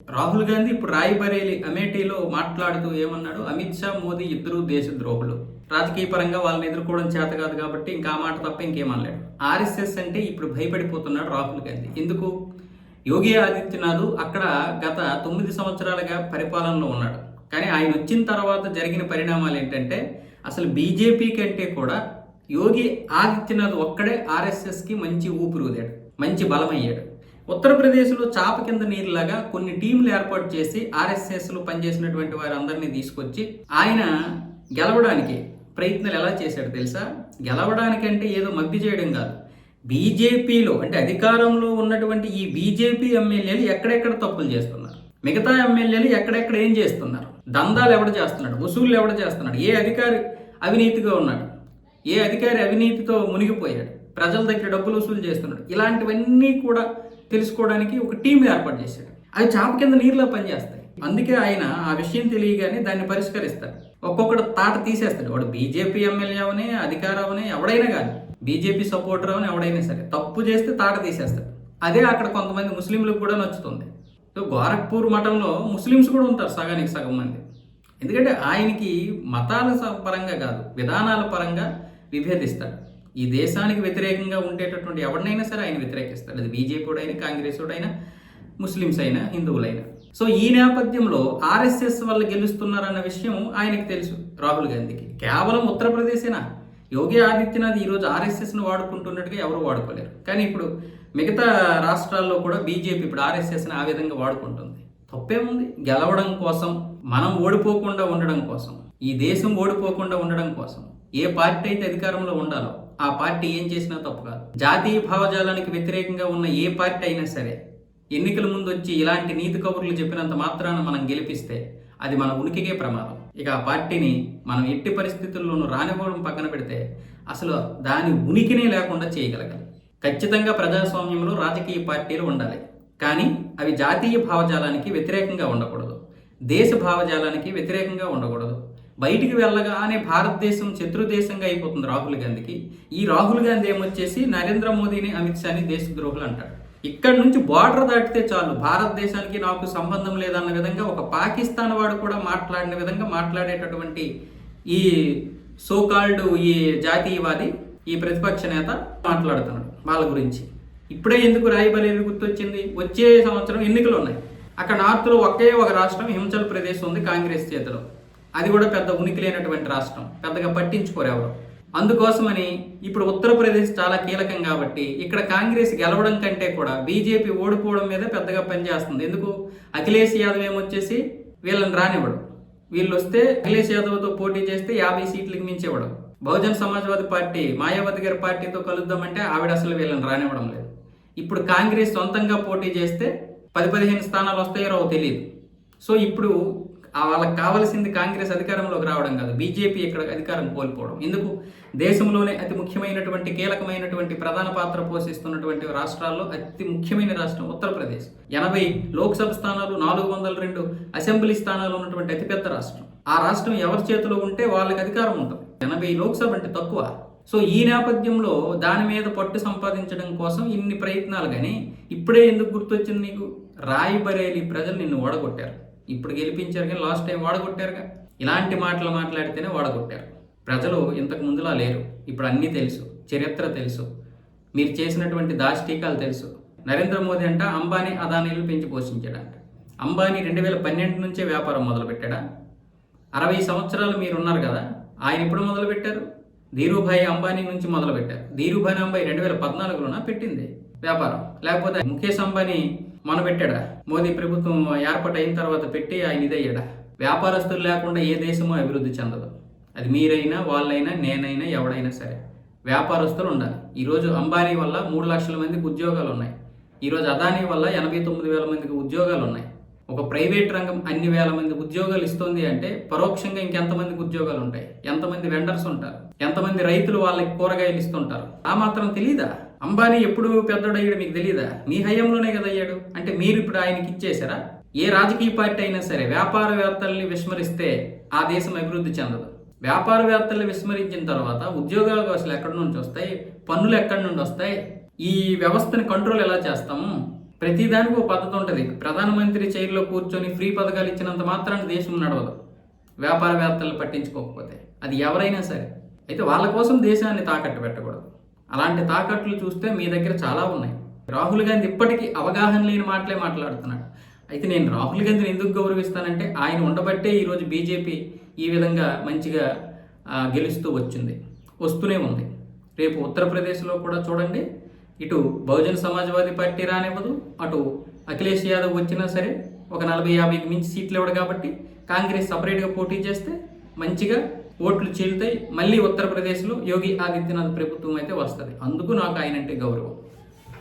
రాహుల్ గాంధీ ఇప్పుడు రాయ్‌బరేలీ, అమేఠీలో మాట్లాడుతూ ఏమన్నాడు? అమిత్ షా, మోదీ ఇద్దరూ దేశద్రోహులు. రాజకీయ పరంగా వాళ్ళని ఎదుర్కోవడం చేత కాదు కాబట్టి ఇంకా ఆ మాట తప్ప ఇంకేమనలేడు. ఆర్ఎస్ఎస్ అంటే ఇప్పుడు భయపడిపోతున్నాడు రాహుల్ గాంధీ. ఎందుకు? యోగి ఆదిత్యనాథ్ అక్కడ గత 9 సంవత్సరాలుగా పరిపాలనలో ఉన్నాడు. కానీ ఆయన వచ్చిన తర్వాత జరిగిన పరిణామాలు ఏంటంటే అసలు బీజేపీ కంటే కూడా యోగి ఆదిత్యనాథ్ ఒక్కడే ఆర్ఎస్ఎస్కి మంచి ఊపిరిదాడు, మంచి బలమయ్యాడు. ఉత్తరప్రదేశ్లో చాప కింద నీరులాగా కొన్ని టీంలు ఏర్పాటు చేసి ఆర్ఎస్ఎస్లో పనిచేసినటువంటి వారందరినీ తీసుకొచ్చి ఆయన గెలవడానికి ప్రయత్నాలు ఎలా చేశాడు తెలుసా? గెలవడానికంటే ఏదో మభ్య చేయడం కాదు. బీజేపీలో అంటే అధికారంలో ఉన్నటువంటి ఈ బీజేపీ ఎమ్మెల్యేలు ఎక్కడెక్కడ తప్పులు చేస్తున్నారు, మిగతా ఎమ్మెల్యేలు ఎక్కడెక్కడ ఏం చేస్తున్నారు, దందాలు ఎవడ చేస్తున్నాడు, వసూళ్లు ఎవడ చేస్తున్నాడు, ఏ అధికారి అవినీతిగా ఉన్నాడు, ఏ అధికారి అవినీతితో మునిగిపోయాడు, ప్రజల దగ్గర డబ్బులు వసూలు చేస్తున్నాడు, ఇలాంటివన్నీ కూడా తెలుసుకోవడానికి ఒక టీం ఏర్పాటు చేశాడు. అవి చాప కింద నీరులో పనిచేస్తాయి. అందుకే ఆయన ఆ విషయం తెలియగానే దాన్ని పరిష్కరిస్తాడు. ఒక్కొక్కడు తాట తీసేస్తాడు. వాడు బీజేపీ ఎమ్మెల్యే అవనే, అధికారం అవనే, ఎవడైనా కానీ బీజేపీ సపోర్టర్ అవని ఎవడైనా సరే తప్పు చేస్తే తాట తీసేస్తాడు. అదే అక్కడ కొంతమంది ముస్లింలకు కూడా నచ్చుతుంది. సో గోరఖ్పూర్ మఠంలో ముస్లిమ్స్ కూడా ఉంటారు సగానికి సగం మంది. ఎందుకంటే ఆయనకి మతాల పరంగా కాదు, విధానాల పరంగా విభేదిస్తాడు. ఈ దేశానికి వ్యతిరేకంగా ఉండేటటువంటి ఎవరినైనా సరే ఆయన వ్యతిరేకిస్తాడు. అది బీజేపీ అయినా, కాంగ్రెస్ అయినా, ముస్లిమ్స్ అయినా, హిందువులైనా. సో ఈ నేపథ్యంలో ఆర్ఎస్ఎస్ వల్ల గెలుస్తున్నారన్న విషయం ఆయనకు తెలుసు రాహుల్ గాంధీకి. కేవలం ఉత్తరప్రదేశేనా? యోగి ఆదిత్యనాథ్ ఈరోజు ఆర్ఎస్ఎస్ను వాడుకుంటున్నట్టుగా ఎవరు వాడుకోలేరు. కానీ ఇప్పుడు మిగతా రాష్ట్రాల్లో కూడా బీజేపీ ఇప్పుడు ఆర్ఎస్ఎస్ని ఆ విధంగా వాడుకుంటుంది. తప్పేముంది? గెలవడం కోసం, మనం ఓడిపోకుండా ఉండడం కోసం, ఈ దేశం ఓడిపోకుండా ఉండడం కోసం ఏ పార్టీ అయితే అధికారంలో ఉండాలో ఆ పార్టీ ఏం చేసినా తప్పు కాదు. జాతీయ భావజాలానికి వ్యతిరేకంగా ఉన్న ఏ పార్టీ అయినా సరే ఎన్నికల ముందు వచ్చి ఇలాంటి నీతి కబుర్లు చెప్పినంత మాత్రాన మనం గెలిపిస్తే అది మన ఉనికికే ప్రమాదం. ఇక ఆ పార్టీని మనం ఎట్టి పరిస్థితుల్లోనూ రానివ్వడం పక్కన పెడితే అసలు దాని ఉనికినే లేకుండా చేయగలగాలి. ఖచ్చితంగా ప్రజాస్వామ్యంలో రాజకీయ పార్టీలు ఉండాలి, కానీ అవి జాతీయ భావజాలానికి వ్యతిరేకంగా ఉండకూడదు, దేశ భావజాలానికి వ్యతిరేకంగా ఉండకూడదు. బయటికి వెళ్ళగానే భారతదేశం శత్రుదేశంగా అయిపోతుంది రాహుల్ గాంధీకి. ఈ రాహుల్ గాంధీ ఏమొచ్చేసి నరేంద్ర మోదీని, అమిత్ షాని దేశద్రోహులు అంటాడు. ఇక్కడ నుంచి బార్డర్ దాటితే చాలు భారతదేశానికి నాకు సంబంధం లేదన్న విధంగా ఒక పాకిస్తాన్ వాడు కూడా మాట్లాడిన విధంగా మాట్లాడేటటువంటి ఈ సోకాల్డ్ ఈ జాతీయవాది, ఈ ప్రతిపక్ష నేత మాట్లాడుతున్నాడు వాళ్ళ గురించి. ఇప్పుడే ఎందుకు రాయ్‌బరేలీ గుర్తొచ్చింది? వచ్చే సంవత్సరం ఎన్నికలు ఉన్నాయి. అక్కడ నార్త్లో ఒకే ఒక రాష్ట్రం హిమాచల్ ప్రదేశ్ ఉంది కాంగ్రెస్ చేతిలో. అది కూడా పెద్ద ఉనికి లేనటువంటి రాష్ట్రం, పెద్దగా పట్టించుకోరు ఎవరు. అందుకోసమని ఇప్పుడు ఉత్తరప్రదేశ్ చాలా కీలకం కాబట్టి ఇక్కడ కాంగ్రెస్ గెలవడం కంటే కూడా బీజేపీ ఓడిపోవడం మీద పెద్దగా పనిచేస్తుంది. ఎందుకు? అఖిలేష్ యాదవ్ ఏమొచ్చేసి వీళ్ళని రానివ్వడు. వీళ్ళు వస్తే అఖిలేష్ యాదవ్తో పోటీ చేస్తే 50 సీట్లకు మించేవాడు. బహుజన్ సమాజ్వాదీ పార్టీ మాయావతి గారి పార్టీతో కలుద్దామంటే ఆవిడ అసలు వీళ్ళని రానివ్వడం లేదు. ఇప్పుడు కాంగ్రెస్ సొంతంగా పోటీ చేస్తే 10-15 స్థానాలు వస్తాయో రావో తెలియదు. సో ఇప్పుడు వాళ్ళకి కావాల్సింది కాంగ్రెస్ అధికారంలోకి రావడం కాదు, బీజేపీ ఇక్కడ అధికారం కోల్పోవడం. ఎందుకు? దేశంలోనే అతి ముఖ్యమైనటువంటి కీలకమైనటువంటి ప్రధాన పాత్ర పోషిస్తున్నటువంటి రాష్ట్రాల్లో అతి ముఖ్యమైన రాష్ట్రం ఉత్తరప్రదేశ్. 80 లోక్సభ స్థానాలు, 402 అసెంబ్లీ స్థానాలు ఉన్నటువంటి అతిపెద్ద రాష్ట్రం. ఆ రాష్ట్రం ఎవరి చేతిలో ఉంటే వాళ్ళకి అధికారం ఉంటుంది. 80 లోక్సభ అంటే తక్కువ. సో ఈ నేపథ్యంలో దాని మీద పట్టు సంపాదించడం కోసం ఇన్ని ప్రయత్నాలు. కానీ ఇప్పుడే ఎందుకు గుర్తొచ్చింది నీకు? రాయ్‌బరేలీ ప్రజలు నిన్ను ఓడగొట్టారు. ఇప్పుడు గెలిపించారు కానీ లాస్ట్ టైం వాడగొట్టారుగా. ఇలాంటి మాటలు మాట్లాడితేనే వాడగొట్టారు. ప్రజలు ఇంతకు ముందులా లేరు. ఇప్పుడు అన్నీ తెలుసు, చరిత్ర తెలుసు, మీరు చేసినటువంటి దాష్టీకాలు తెలుసు. నరేంద్ర మోదీ అంట అంబానీ, అదానీలు పెంచి పోషించాడంట. అంబానీ 2012 నుంచే వ్యాపారం మొదలుపెట్టాడా? 60 సంవత్సరాలు మీరు ఉన్నారు కదా, ఆయన ఎప్పుడు మొదలుపెట్టారు? ధీరుభాయ్ అంబానీ నుంచి మొదలుపెట్టారు. ధీరుభాయ్ అంబానీ 2014లోనా పెట్టింది వ్యాపారం? లేకపోతే ముఖేష్ అంబానీ మొన్న పెట్టాడా? మోదీ ప్రభుత్వం ఏర్పాటు అయిన తర్వాత పెట్టి ఆయన ఇదయ్యాడా? వ్యాపారస్తులు లేకుండా ఏ దేశమో అభివృద్ధి చెందదు. అది మీరైనా, వాళ్ళైనా, నేనైనా, ఎవడైనా సరే వ్యాపారస్తులు ఉండాలి. ఈరోజు అంబానీ వల్ల 3 లక్షల మందికి ఉద్యోగాలు ఉన్నాయి. ఈరోజు అదానీ వల్ల 89,000 మందికి ఉద్యోగాలు ఉన్నాయి. ఒక ప్రైవేట్ రంగం అన్ని వేల మంది ఉద్యోగాలు ఇస్తుంది అంటే పరోక్షంగా ఇంకెంతమందికి ఉద్యోగాలు ఉంటాయి? ఎంతమంది వెండర్స్ ఉంటారు? ఎంతమంది రైతులు వాళ్ళకి కూరగాయలు ఇస్తుంటారు? ఆ మాత్రం తెలీదా? అంబానీ ఎప్పుడు పెద్దోడయ్యాడు మీకు తెలీదా? మీ హయాంలోనే కదా అయ్యాడు. అంటే మీరు ఇప్పుడు ఆయనకి ఇచ్చేసారా? ఏ రాజకీయ పార్టీ అయినా సరే వ్యాపారవేత్తల్ని విస్మరిస్తే ఆ దేశం అభివృద్ధి చెందదు. వ్యాపారవేత్తల్ని విస్మరించిన తర్వాత ఉద్యోగాలు అసలు ఎక్కడి నుంచి వస్తాయి? పన్నులు ఎక్కడి నుండి వస్తాయి? ఈ వ్యవస్థని కంట్రోల్ ఎలా చేస్తాము? ప్రతిదానికి ఒక పద్ధతి ఉంటుంది. ప్రధానమంత్రి చైర్లో కూర్చొని ఫ్రీ పథకాలు ఇచ్చినంత మాత్రాన దేశం నడవదు, వ్యాపారవేత్తలు పట్టించుకోకపోతే. అది ఎవరైనా సరే. అయితే వాళ్ళ కోసం దేశాన్ని తాకట్టు పెట్టకూడదు. అలాంటి తాకట్లు చూస్తే మీ దగ్గర చాలా ఉన్నాయి. రాహుల్ గాంధీ ఇప్పటికీ అవగాహన లేని మాటలే మాట్లాడుతున్నాడు. అయితే నేను రాహుల్ గాంధీని ఎందుకు గౌరవిస్తానంటే ఆయన ఉండబట్టే ఈరోజు బీజేపీ ఈ విధంగా మంచిగా గెలుస్తూ వస్తూనే ఉంది. రేపు ఉత్తరప్రదేశ్లో కూడా చూడండి, ఇటు బహుజన్ సమాజ్వాదీ పార్టీ రానివ్వదు, అటు అఖిలేష్ యాదవ్ వచ్చినా సరే ఒక 40-50కి మించి సీట్లు ఇవ్వడు. కాబట్టి కాంగ్రెస్ సపరేట్గా పోటీ చేస్తే మంచిగా ఓట్లు చీలుతాయి. మళ్ళీ ఉత్తరప్రదేశ్లో యోగి ఆదిత్యనాథ్ ప్రభుత్వం అయితే వస్తుంది. అందుకు నాకు ఆయనంటే గౌరవం.